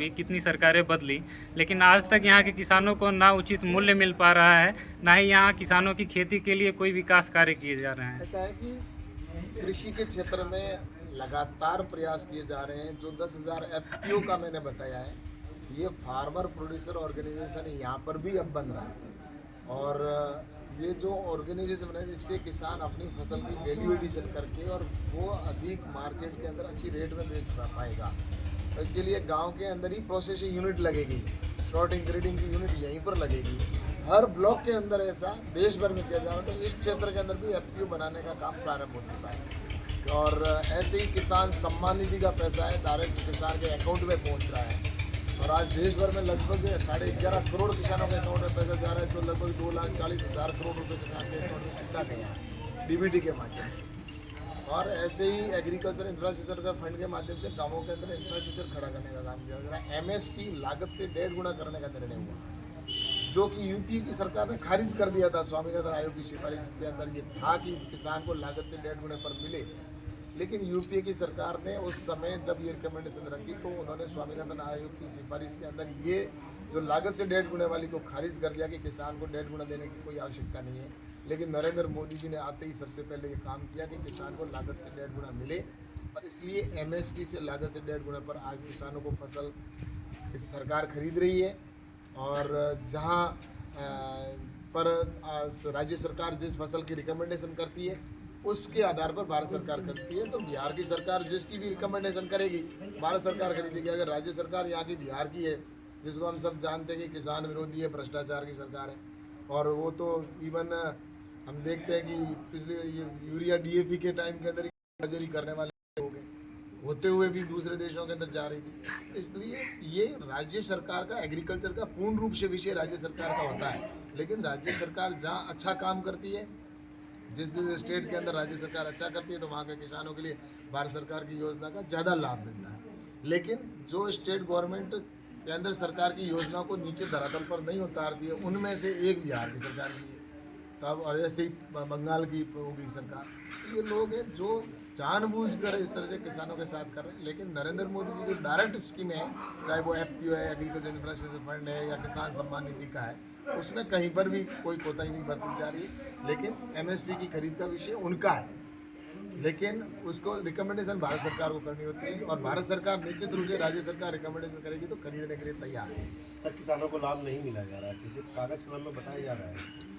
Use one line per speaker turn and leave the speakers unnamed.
भी कितनी सरकारें बदली, लेकिन आज तक यहाँ के किसानों को ना उचित मूल्य मिल पा रहा है, ना ही यहाँ किसानों की खेती के लिए कोई विकास कार्य किए जा रहे हैं।
ऐसा है कि कृषि के क्षेत्र में लगातार प्रयास किए जा रहे हैं। जो 10,000 एफपीओ का मैंने बताया है, ये फार्मर प्रोड्यूसर ऑर्गेनाइजेशन यहाँ पर भी अब बन रहा है। और ये जो ऑर्गेनाइजेशन बना है, इससे किसान अपनी फसल की वैल्यू एडिशन करके और वो अधिक मार्केट के अंदर अच्छी रेट में बेच पाएगा। तो इसके लिए गांव के अंदर ही प्रोसेसिंग यूनिट लगेगी, शॉर्टिंग ग्रेडिंग की यूनिट यहीं पर लगेगी। हर ब्लॉक के अंदर ऐसा देश भर में किया जा रहा है। तो इस क्षेत्र के अंदर भी एफपीओ बनाने का काम प्रारंभ हो चुका है। और ऐसे ही किसान सम्मान निधि का पैसा है डायरेक्ट किसान के अकाउंट में पहुंच रहा है। और आज देश भर में लगभग 11.5 करोड़ किसानों के अकाउंट में पैसा जा रहा है। तो लगभग 2,40,000 करोड़ रुपये किसान के अकाउंट में सीधा गया है डीबीटी के माध्यम से। और ऐसे ही एग्रीकल्चर इंफ्रास्ट्रक्चर का फंड के माध्यम से गांवों के अंदर इंफ्रास्ट्रक्चर खड़ा करने का काम किया जा रहा है। एमएसपी लागत से 1.5 गुना करने का निर्णय हुआ, जो कि यूपी की सरकार ने खारिज कर दिया था। स्वामीनाथन आयोग की सिफारिश के अंदर ये था कि किसान को लागत से 1.5 गुने पर मिले, लेकिन यूपीए की सरकार ने उस समय जब ये रिकमेंडेशन रखी तो उन्होंने स्वामीनाथन आयोग की सिफारिश के अंदर ये जो लागत से 1.5 गुने वाली को खारिज कर दिया कि किसान को 1.5 गुना देने की कोई आवश्यकता नहीं है। लेकिन नरेंद्र मोदी जी ने आते ही सबसे पहले ये काम किया कि किसान को लागत से 1.5 गुना मिले, और इसलिए एमएसपी से लागत से 1.5 गुना पर आज किसानों को फसल इस सरकार खरीद रही है। और जहाँ पर राज्य सरकार जिस फसल की रिकमेंडेशन करती है उसके आधार पर भारत सरकार करती है। तो बिहार की सरकार जिसकी भी रिकमेंडेशन करेगी भारत सरकार खरीदेगी। अगर राज्य सरकार यहाँ की बिहार की है, जिसको हम सब जानते हैं कि किसान विरोधी है, भ्रष्टाचार की सरकार है, और वो तो इवन हम देखते हैं कि पिछले ये यूरिया डीएपी के टाइम के अंदर ही करने वाले हो गए, होते हुए भी दूसरे देशों के अंदर जा रही थी। इसलिए ये राज्य सरकार का एग्रीकल्चर का पूर्ण रूप से विषय राज्य सरकार का होता है। लेकिन राज्य सरकार जहाँ अच्छा काम करती है, जिस जिस स्टेट के अंदर राज्य सरकार अच्छा करती है, तो वहाँ के किसानों के लिए भारत सरकार की योजना का ज़्यादा लाभ मिलता है। लेकिन जो स्टेट गवर्नमेंट केंद्र सरकार की योजना को नीचे धरातल पर नहीं उतारती है, उनमें से एक बिहार की सरकार की है, तब और ऐसे ही बंगाल की होगी सरकार। तो ये लोग हैं जो जानबूझकर इस तरह से किसानों के साथ कर रहे हैं। लेकिन नरेंद्र मोदी जी की डायरेक्ट स्कीमें हैं, चाहे वो एफपीओ है, एग्रीकल्चर इंफ्रास्ट्रक्चर फंड है, या किसान सम्मान निधि का है, उसमें कहीं पर भी कोई कोताही नहीं बरती जा रही है। लेकिन एमएसपी की खरीद का विषय उनका है, लेकिन उसको रिकमेंडेशन भारत सरकार को करनी होती है। और भारत सरकार निश्चित रूप से राज्य सरकार रिकमेंडेशन करेगी तो खरीदने के लिए तैयार है।
सर, किसानों को लाभ नहीं मिला जा रहा है, किसी कागज कलम में बताया जा रहा है।